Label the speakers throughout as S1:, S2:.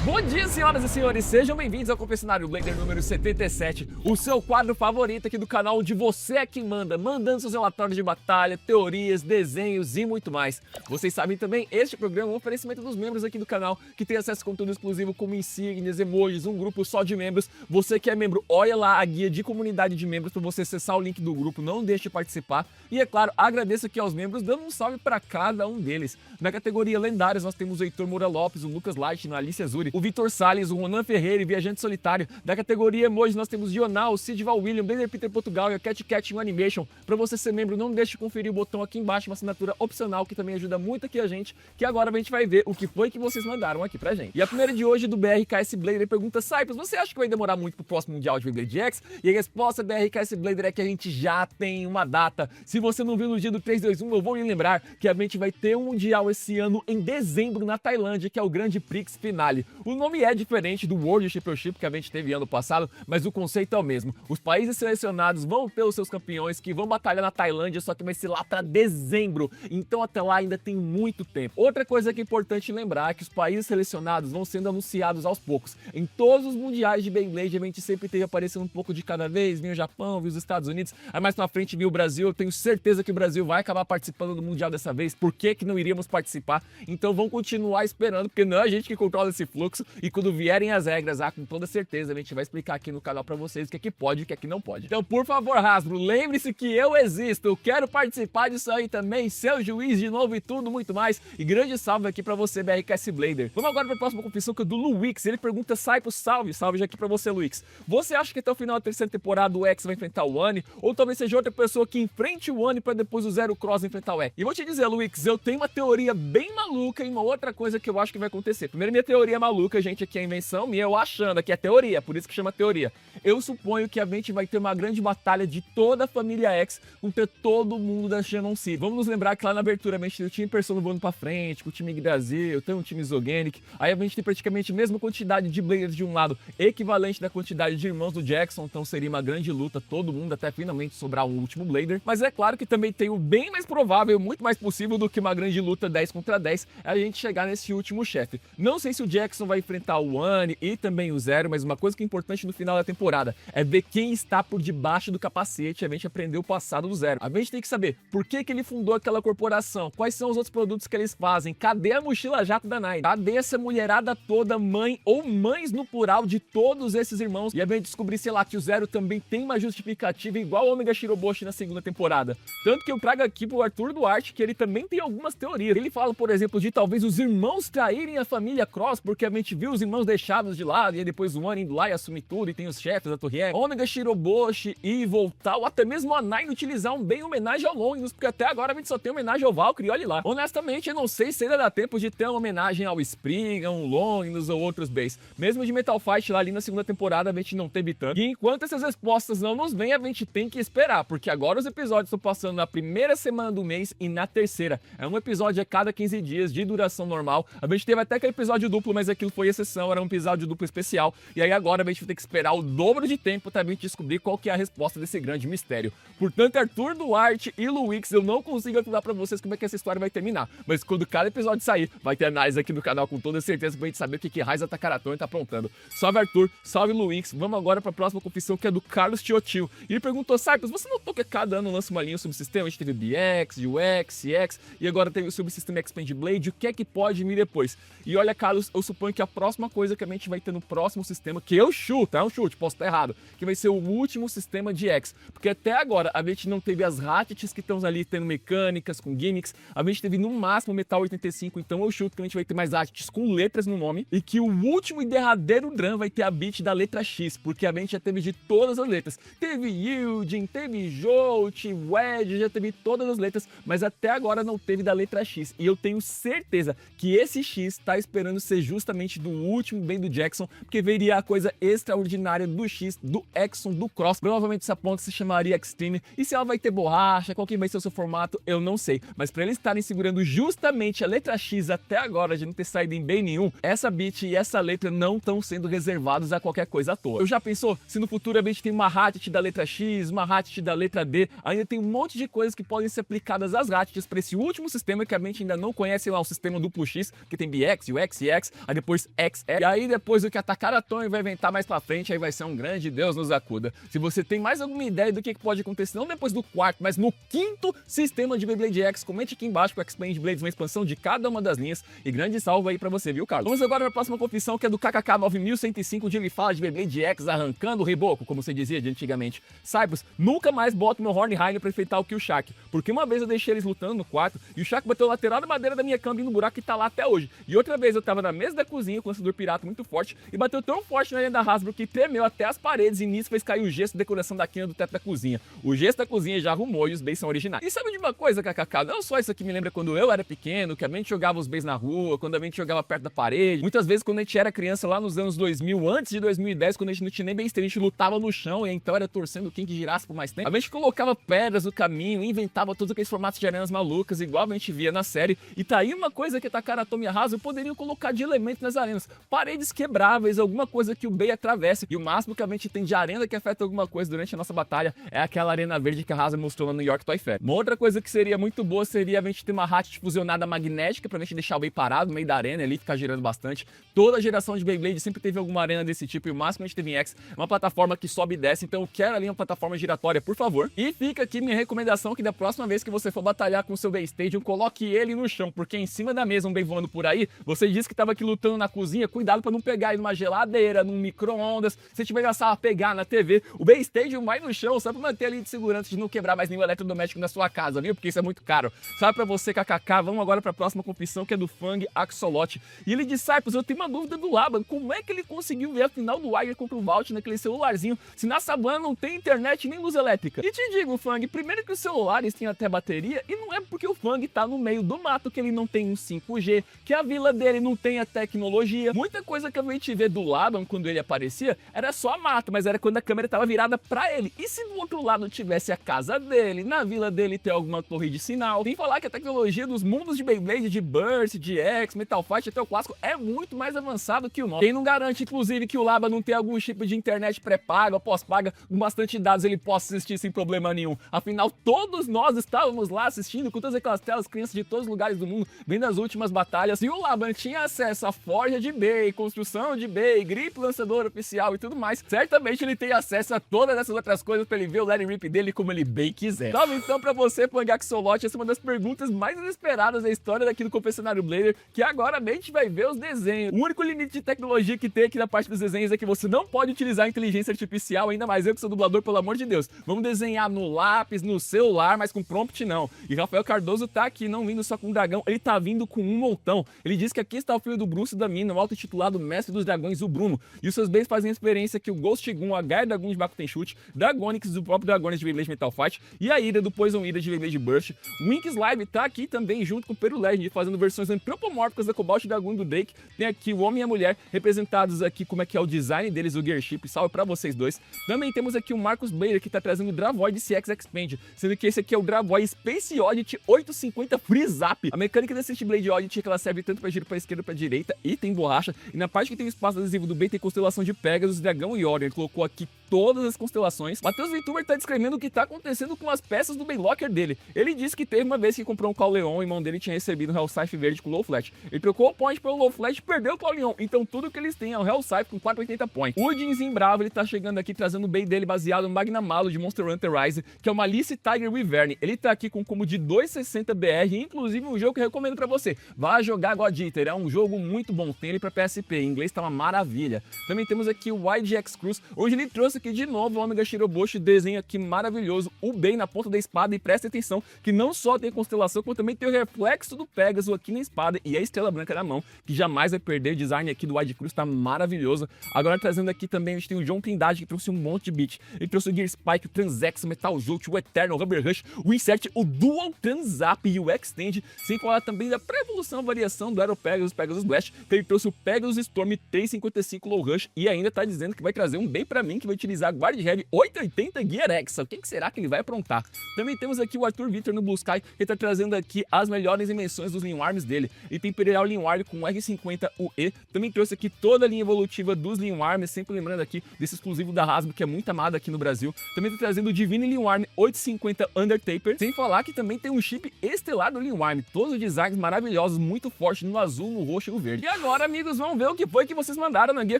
S1: Bom dia, senhoras e senhores, sejam bem-vindos ao Confessionário Blader número 77, o seu quadro favorito aqui do canal, onde você é quem manda, mandando seus relatórios de batalha, teorias, desenhos e muito mais. Vocês sabem também, este programa é um oferecimento dos membros aqui do canal, que tem acesso a conteúdo exclusivo como insígnias, emojis, um grupo só de membros. Você que é membro, olha lá a guia de comunidade de membros para você acessar o link do grupo, não deixe de participar. E é claro, agradeço aqui aos membros, dando um salve para cada um deles. Na categoria lendários, nós temos o Heitor Moura Lopes, o Lucas Light, a Alicia Zuri, o Vitor Salles, o Ronan Ferreira e Viajante Solitário. Da categoria Emoji nós temos Dional, o Sidval William, Blader Peter Portugal e a Cat Cat Animation. Para você ser membro, não deixe de conferir o botão aqui embaixo, uma assinatura opcional que também ajuda muito aqui a gente, que agora a gente vai ver o que foi que vocês mandaram aqui pra gente. E a primeira de hoje do BRKS Blader pergunta: Cyprus, você acha que vai demorar muito pro próximo Mundial de Beyblade X? E a resposta da BRKS Blader é que a gente já tem uma data. Se você não viu no dia do 321, eu vou lhe lembrar que a gente vai ter um Mundial esse ano em dezembro na Tailândia, que é o Grande Prix Finale. O nome é diferente do World Championship que a gente teve ano passado, mas o conceito é o mesmo. Os países selecionados vão ter os seus campeões que vão batalhar na Tailândia, só que vai ser lá para dezembro. Então até lá ainda tem muito tempo. Outra coisa que é importante lembrar é que os países selecionados vão sendo anunciados aos poucos. Em todos os mundiais de Beyblade, a gente sempre teve aparecendo um pouco de cada vez. Vinha o Japão, vinha os Estados Unidos, aí mais pra frente vinha o Brasil. Eu tenho certeza que o Brasil vai acabar participando do mundial dessa vez. Por que não iríamos participar? Então vão continuar esperando, porque não é a gente que controla esse fluxo. E quando vierem as regras, com toda certeza a gente vai explicar aqui no canal pra vocês o que é que pode e o que é que não pode. Então, por favor, Hasbro, lembre-se que eu existo, eu quero participar disso aí também, seu juiz de novo e tudo muito mais. E grande salve aqui pra você, BRKS Blader. Vamos agora pra próxima confissão, que é do Luix. Ele pergunta: Cyprus, salve já aqui pra você, Luix. Você acha que até o final da terceira temporada o X vai enfrentar o One? Ou talvez seja outra pessoa que enfrente o One pra depois o Zero Cross enfrentar o X? E vou te dizer, Luix, eu tenho uma teoria bem maluca e uma outra coisa que eu acho que vai acontecer. Primeiro, minha teoria maluca, gente, aqui é a invenção minha, eu achando, aqui é teoria, por isso que chama teoria. Eu suponho que a gente vai ter uma grande batalha de toda a família X contra todo mundo da Shannon City. Vamos nos lembrar que lá na abertura a gente tem o time Persona voando pra frente, com o time Brasil, tem um time Zogenic, aí a gente tem praticamente a mesma quantidade de Bladers de um lado, equivalente da quantidade de irmãos do Jackson, então seria uma grande luta, todo mundo até finalmente sobrar um último Blader. Mas é claro que também tem o bem mais provável, muito mais possível do que uma grande luta 10 contra 10, é a gente chegar nesse último chefe. Não sei se o Jackson vai enfrentar o One e também o Zero, mas uma coisa que é importante no final da temporada é ver quem está por debaixo do capacete. A gente aprendeu o passado do Zero. A gente tem que saber por que ele fundou aquela corporação, quais são os outros produtos que eles fazem, cadê a mochila jato da Nine, cadê essa mulherada toda, mãe ou mães no plural de todos esses irmãos. E a gente descobrir, sei lá, que o Zero também tem uma justificativa igual o Omega Shiroboshi na segunda temporada. Tanto que eu trago aqui pro Arthur Duarte que ele também tem algumas teorias. Ele fala, por exemplo, de talvez os irmãos traírem a família Cross, porque a gente viu os irmãos deixados de lado, e aí depois o One indo lá e assumir tudo, e tem os chefes da Torre Omega Shiroboshi e voltar, ou até mesmo a Nine utilizar um bem homenagem ao Longinus, porque até agora a gente só tem homenagem ao Valkyrie, olha lá. Honestamente, eu não sei se ainda dá tempo de ter uma homenagem ao Spriggan, um Longinus ou outros bens. Mesmo de Metal Fight lá ali na segunda temporada a gente não teve tanto. E enquanto essas respostas não nos vêm, a gente tem que esperar, porque agora os episódios estão passando na primeira semana do mês e na terceira. É um episódio a cada 15 dias de duração normal. A gente teve até aquele episódio duplo, mas aquilo foi exceção, era um episódio duplo especial. E aí agora a gente vai ter que esperar o dobro de tempo pra gente descobrir qual que é a resposta desse grande mistério. Portanto, Arthur Duarte e Luix, eu não consigo afirmar pra vocês como é que essa história vai terminar. Mas quando cada episódio sair, vai ter análise aqui no canal com toda certeza pra gente saber o que Raiza Takaraton tá aprontando. Salve Arthur, salve Luix. Vamos agora pra próxima confissão, que é do Carlos Tiotil. E ele perguntou: Cyprus, você notou que cada ano lança uma linha subsistema? A gente teve o BX, UX, CX e agora teve o subsistema Expand Blade. O que é que pode vir depois? E olha, Carlos, eu suponho que a próxima coisa que a gente vai ter no próximo sistema, que eu chuto, é um chute, posso estar errado, que vai ser o último sistema de X. Porque até agora a gente não teve as Ratchets que estão ali tendo mecânicas, com gimmicks. A gente teve no máximo Metal 85, então eu chuto que a gente vai ter mais Ratchets com letras no nome. E que o último e derradeiro Drum vai ter a beat da letra X, porque a gente já teve de todas as letras. Teve Yielding, teve Jolt, Wedge, já teve todas as letras, mas até agora não teve da letra X. E eu tenho certeza que esse X tá esperando ser justamente do último bem do Jackson, porque veria a coisa extraordinária do X, do Exxon, do Cross. Provavelmente essa ponta se chamaria Extreme, e se ela vai ter borracha, qual que vai ser o seu formato, eu não sei. Mas pra eles estarem segurando justamente a letra X até agora, de não ter saído em bem nenhum, essa beat e essa letra não estão sendo reservados a qualquer coisa à toa. Eu já pensou se no futuro a gente tem uma Ratchet da letra X, uma Ratchet da letra D, ainda tem um monte de coisas que podem ser aplicadas às Ratchets pra esse último sistema que a gente ainda não conhece, lá o sistema duplo X, que tem BX, UX, EX, aí depois depois XE, e aí depois o que a Takara Tomy vai inventar mais pra frente, aí vai ser um grande Deus nos acuda. Se você tem mais alguma ideia do que pode acontecer, não depois do quarto, mas no quinto sistema de Beyblade X, comente aqui embaixo pro X-Blade Blades uma expansão de cada uma das linhas, e grande salve aí pra você, viu, Carlos? Vamos agora pra próxima confissão, que é do KKK 9105, onde ele fala de Beyblade X arrancando o reboco, como você dizia de antigamente. Cyprus, nunca mais boto meu Horn Heine pra enfrentar o Killshak, porque uma vez eu deixei eles lutando no quarto, e o Shaq bateu o lateral da madeira da minha cama no buraco que tá lá até hoje. E outra vez eu tava na mesa da cozinha com o lançador pirata muito forte, e bateu tão forte na linha da Hasbro que tremeu até as paredes, e nisso fez cair o gesso de decoração da quina do teto da cozinha. O gesso da cozinha já arrumou e os bays são originais. E sabe de uma coisa, KKK? Não só isso aqui me lembra quando eu era pequeno, que a gente jogava os bays na rua, quando a gente jogava perto da parede. Muitas vezes quando a gente era criança lá nos anos 2000, antes de 2010, quando a gente não tinha nem bem a gente lutava no chão, e então era torcendo quem que girasse por mais tempo. A gente colocava pedras no caminho, inventava todos aqueles formatos de arenas malucas, igual a gente via na série. E tá aí uma coisa que a Takara Tomy e a Hasbro poderiam colocar de elemento nas arenas. Paredes quebráveis, alguma coisa que o Bay atravesse. E o máximo que a gente tem de arena que afeta alguma coisa durante a nossa batalha é aquela arena verde que a Hasbro mostrou lá no New York Toy Fair. Uma outra coisa que seria muito boa seria a gente ter uma hatch fusionada magnética pra gente deixar o Bay parado no meio da arena ali, ficar girando bastante. Toda a geração de Beyblade sempre teve alguma arena desse tipo, e o máximo que a gente teve em X é uma plataforma que sobe e desce, então eu quero ali uma plataforma giratória, por favor. E fica aqui minha recomendação que da próxima vez que você for batalhar com o seu Bay Stadium, coloque ele no chão, porque em cima da mesa um Bay voando por aí, você disse que tava aqui lutando na cozinha, cuidado pra não pegar aí numa geladeira, num micro-ondas, se tiver a pegar na TV, o Bay Stadium vai no chão, só pra manter ali de segurança de não quebrar mais nenhum eletrodoméstico na sua casa, viu? Porque isso é muito caro. Sabe pra você, KKK, vamos agora pra próxima confissão, que é do Fang Axolot. E ele diz, Cyprus, eu tenho uma dúvida do Laban, como é que ele conseguiu ver a final do Wire contra o Vault naquele celularzinho, se na savana não tem internet nem luz elétrica? E te digo, Fang, primeiro que os celulares têm até bateria, e não é porque o Fang tá no meio do mato que ele não tem um 5G, que a vila dele não tem a tecnologia. Muita coisa que a gente vê do Laban quando ele aparecia era só a mata, mas era quando a câmera tava virada pra ele. E se do outro lado tivesse a casa dele, na vila dele ter alguma torre de sinal? Sem falar que a tecnologia dos mundos de Beyblade, de Burst, de X, Metal Fight até o clássico é muito mais avançado que o nosso. Quem não garante, inclusive, que o Laban não tem algum tipo de internet pré-paga ou pós-paga, com bastante dados ele possa assistir sem problema nenhum. Afinal, todos nós estávamos lá assistindo com todas aquelas telas, crianças de todos os lugares do mundo, vendo as últimas batalhas, e o Laban tinha acesso à forja de Bay, construção de Bay, grip lançador oficial e tudo mais. Certamente ele tem acesso a todas essas outras coisas pra ele ver o Let Rip dele como ele bem quiser. Salve então pra você, Fang Axolot, essa é uma das perguntas mais inesperadas da história daqui do Confessionário Blader, que agora a gente vai ver os desenhos. O único limite de tecnologia que tem aqui na parte dos desenhos é que você não pode utilizar a inteligência artificial, ainda mais eu que sou dublador, pelo amor de Deus. Vamos desenhar no lápis, no celular, mas com prompt não. E Rafael Cardoso tá aqui, não vindo só com um dragão, ele tá vindo com um montão. Ele diz que aqui está o filho do Bruce e da Mina, o auto-intitulado Mestre dos Dragões, o Bruno. E os seus bens fazem experiência que o Ghost Gun, a Gaia Dragon de Bakuten Shoot, Dragonix do próprio Dragonix de Beyblade Metal Fight e a Ira do Poison Ira de Beyblade Burst. O Winx Live tá aqui também, junto com o Peru Legend, fazendo versões antropomórficas da Cobalt Dragon do Drake. Tem aqui o Homem e a Mulher, representados aqui como é que é o design deles, o Gearship. Salve pra vocês dois. Também temos aqui o Marcus Blader, que tá trazendo o Dravoid CX Expand, sendo que esse aqui é o Dravoid Space Oddity 850 Freeze Up. A mecânica desse Blade Oddity é que ela serve tanto pra giro pra esquerda, pra direita, e tem borracha. E na parte que tem o espaço adesivo do bem tem constelação de Pegasus, Dragão e Orion. Ele colocou aqui todas as constelações. Matheus VTuber tá descrevendo o que tá acontecendo com as peças do Baylocker dele. Ele disse que teve uma vez que comprou um Cauleon e o irmão dele tinha recebido um Hellscythe verde com Low Flat. Ele trocou o point pelo Low Flat e perdeu o Cauleon. Então tudo que eles têm é o Hellscythe com 480 points. O Jinzin Bravo, ele tá chegando aqui trazendo o Bay dele baseado no Magnamalo de Monster Hunter Rise, que é uma Alice Tiger Wyvern. Ele tá aqui com um combo de 260 BR, inclusive um jogo que eu recomendo pra você. Vá jogar God Eater, é um jogo muito bom. Tem ele pra PSP, em inglês tá uma maravilha. Também temos aqui o YGX Cruz. Hoje ele trouxe aqui de novo o Omega Shiroboshi, desenho aqui maravilhoso, o Bay na ponta da espada, e presta atenção que não só tem a constelação, como também tem o reflexo do Pegasus aqui na espada e a estrela branca na mão, que jamais vai perder. O design aqui do Wide Cruz tá maravilhoso. Agora trazendo aqui também, a gente tem o John Trindade, que trouxe um monte de beat. Ele trouxe o Gear Spike, o Transex, o Metal Jolt, o Eternal, o Rubber Rush, o Insert, o Dual Tranzap e o Extend, sem falar também da pré-evolução, variação do Aero Pegasus, Pegasus Blast, que ele trouxe o Pegasus Storm 355 Low Rush, e ainda tá dizendo que vai trazer um bem pra mim, que vai utilizar Guard Heavy 880 Gear X. O que será que ele vai aprontar? Também temos aqui o Arthur Victor no Blue Sky, que tá trazendo aqui as melhores invenções dos Lean Arms dele. Ele tem Imperial Lean Arm com R50 UE, também trouxe aqui toda a linha evolutiva dos Lean Arms, sempre lembrando aqui desse exclusivo da Hasbro, que é muito amado aqui no Brasil. Também tá trazendo o Divine Lean Arm 850 Undertaper, sem falar que também tem um chip estelar do Lean Arm, todos os designs maravilhosos, muito forte no azul, no roxo e no verde. E agora, amigos, vamos ver o que foi que vocês mandaram na guia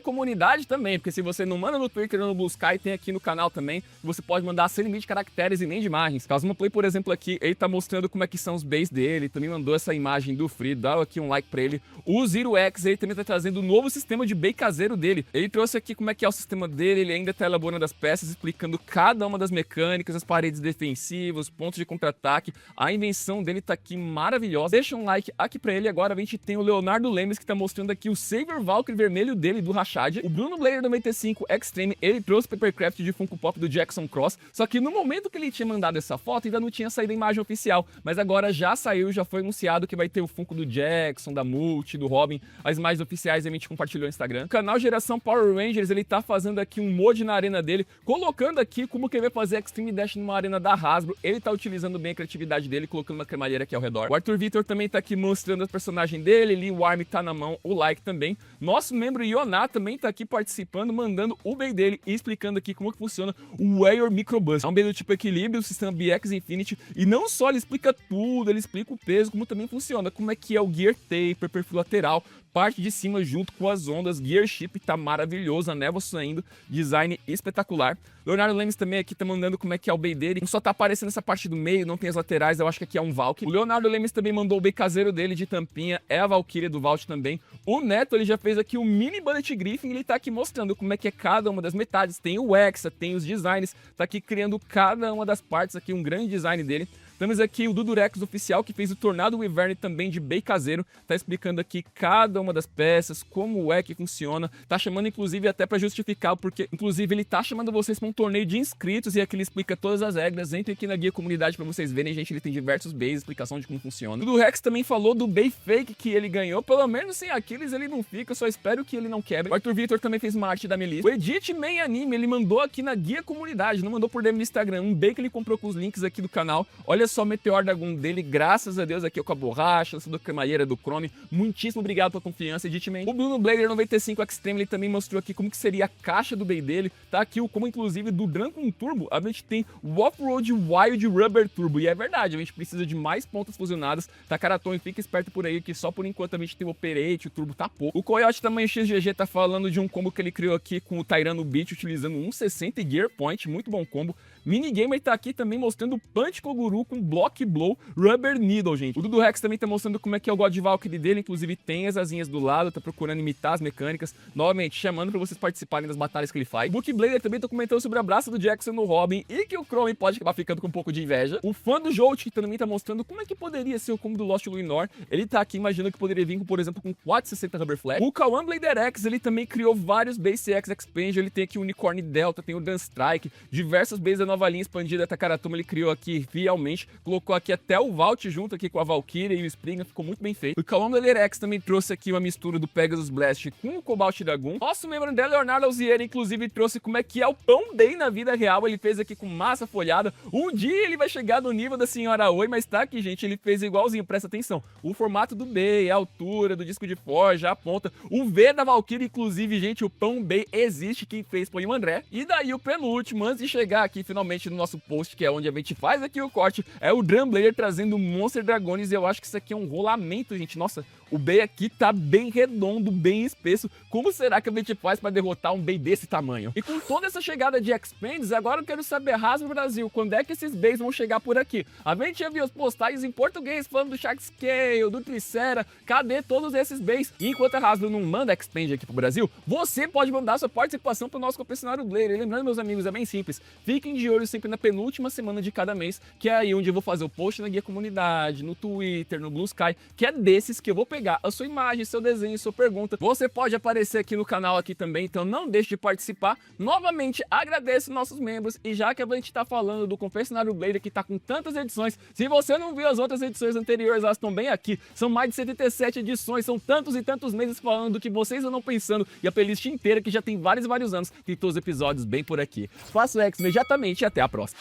S1: comunidade também, porque se você não manda no Twitter ou no Blue Sky, tem aqui no canal também, você pode mandar sem limite de caracteres e nem de imagens. Cosmoplay, por exemplo, aqui, ele tá mostrando como é que são os bays dele, também mandou essa imagem do Free, dá aqui um like pra ele. O Zero X, ele também tá trazendo um novo sistema de bay caseiro dele. Ele trouxe aqui como é que é o sistema dele, ele ainda tá elaborando as peças, explicando cada uma das mecânicas, as paredes defensivas, pontos de contra-ataque. A invenção dele tá aqui maravilhosa. Deixa um like aqui pra ele. Agora a gente tem o Leonardo Lemes, que tá mostrando aqui o Saber Valkyrie vermelho dele, do Rashad. O Bruno Blader 95 Extreme, ele trouxe o Papercraft de Funko Pop do Jackson Cross, só que no momento que ele tinha mandado essa foto, ainda não tinha saído a imagem oficial, mas agora já saiu, já foi anunciado que vai ter o Funko do Jackson, da Multi, do Robin, as imagens oficiais a gente compartilhou no Instagram. O canal Geração Power Rangers, ele tá fazendo aqui um mod na arena dele, colocando aqui como que ele vai fazer Extreme Dash numa arena da Hasbro. Ele tá utilizando bem a criatividade dele, colocando uma cremalheira aqui ao redor. O Arthur Vitor também tá aqui mostrando os personagens dele, Lee Warm tá na mão, o like também. Nosso membro Yoná também tá aqui participando, mandando o bay dele e explicando aqui como que funciona o Warrior Microbus. É um bay do tipo equilíbrio, o sistema BX Infinity, e não só ele explica tudo, ele explica o peso, como também funciona, como é que é o Gear Taper, perfil lateral, parte de cima junto com as ondas, Gear Ship tá maravilhoso, a névoa saindo, design espetacular. Leonardo Lemes também aqui tá mandando como é que é o bay dele, só tá aparecendo essa parte do meio, não tem as laterais, eu acho que aqui é um Valk. O Leonardo Lemes também mandou o bay caseiro dele de tampinha, é a Valkyria do Vault também. O Neto, ele já fez aqui o mini Bullet Griffin, ele tá aqui mostrando como é que é cada uma das metades, tem o Hexa, tem os designs, tá aqui criando cada uma das partes aqui, um grande design dele. Temos aqui o Dudurex oficial, que fez o Tornado Wyvern também de bay caseiro, tá explicando aqui cada uma das peças, como é que funciona, tá chamando inclusive até pra justificar, porque inclusive ele tá chamando vocês pra um torneio de inscritos, e aqui ele explica todas as regras. Entre aqui na guia comunidade pra vocês verem, gente, ele tem diversos bays, explicação de como funciona. O Dudurex também falou do bay fake que ele ganhou, pelo menos sem Aquiles ele não fica, só espero que ele não quebre. O Arthur Vitor também fez uma arte da Melissa. O Edit Man Anime, ele mandou aqui na guia comunidade, não mandou por DM no Instagram, um bay que ele comprou com os links aqui do canal. Olha só o Meteor Dragon dele, graças a Deus, aqui com a borracha, lançador cremalheira do Chrome. Muitíssimo obrigado pela confiança, Editman. O Bruno Blader 95 Extreme, ele também mostrou aqui como que seria a caixa do bay dele. Tá aqui o como, inclusive, do Dragon Turbo, a gente tem o Off-Road Wild Rubber Turbo. E é verdade, a gente precisa de mais pontas fusionadas. Tá, Caraton, e fica esperto por aí, que só por enquanto a gente tem o Operate, o Turbo tá pouco. O Coyote tamanho XGG tá falando de um combo que ele criou aqui com o Tyrano Beat, utilizando 160 e Gear Point, muito bom combo. Minigamer tá aqui também mostrando o Punch Koguru com Block Blow Rubber Needle, gente. O Dudu Rex também tá mostrando como é que é o God Valkyrie dele, inclusive tem as asinhas do lado, tá procurando imitar as mecânicas, novamente chamando pra vocês participarem das batalhas que ele faz. O Book Blader também tá comentando sobre o abraço do Jackson no Robin e que o Chrome pode acabar ficando com um pouco de inveja. O fã do Jolt, que também tá mostrando como é que poderia ser o combo do Lost Luinor, ele tá aqui imaginando que poderia vir, com, por exemplo, com 460 Rubber Flash. O Kawan Blader X, ele também criou vários Base X Expansion, ele tem aqui o Unicorn Delta, tem o Dan Strike, diversos bases da nova linha expandida Takaratoma, ele criou aqui realmente, colocou aqui até o Vault junto aqui com a Valkyria e o Springer, ficou muito bem feito. O Kawan Blader X também trouxe aqui uma mistura do Pegasus Blast com o Cobalt Dragon. Nosso membro André Leonardo Alzieri, inclusive, trouxe como é que é o Pão Day na vida real, ele fez aqui com massa folhada. Um dia ele vai chegar no nível da Senhora Oi, mas tá aqui, gente, ele fez igualzinho, presta atenção. O formato do Bay, a altura do disco de forja, a ponta, o V da Valkyria, inclusive, gente, o Pão Bay existe, quem fez foi o André. E daí o penúltimo, antes de chegar aqui finalmente no nosso post, que é onde a gente faz aqui o corte, é o Drum Blader trazendo o Monster Dragones, e eu acho que isso aqui é um rolamento, gente. Nossa, o Bay aqui tá bem redondo, bem espesso. Como será que a gente faz para derrotar um Bay desse tamanho? E com toda essa chegada de Expands, agora eu quero saber, Hasbro Brasil, quando é que esses Bays vão chegar por aqui? A gente já viu os postais em português falando do Shark Scale, do Tricera, cadê todos esses Bays? E enquanto a Hasbro não manda Expand aqui pro Brasil, você pode mandar sua participação pro nosso confessionário Blader. E lembrando, meus amigos, é bem simples, fiquem de olho sempre na penúltima semana de cada mês, que é aí onde eu vou fazer o post na guia comunidade, no Twitter, no Blue Sky, que é desses que eu vou pegar a sua imagem, seu desenho, sua pergunta. Você pode aparecer aqui no canal aqui também, então não deixe de participar. Novamente, agradeço nossos membros, e já que a gente tá falando do confessionário Blader, que tá com tantas edições, se você não viu as outras edições anteriores, elas estão bem aqui, são mais de 77 edições, são tantos e tantos meses falando do que vocês andam pensando, e a playlist inteira, que já tem vários e vários anos, tem todos os episódios bem por aqui. Faço X imediatamente e até a próxima.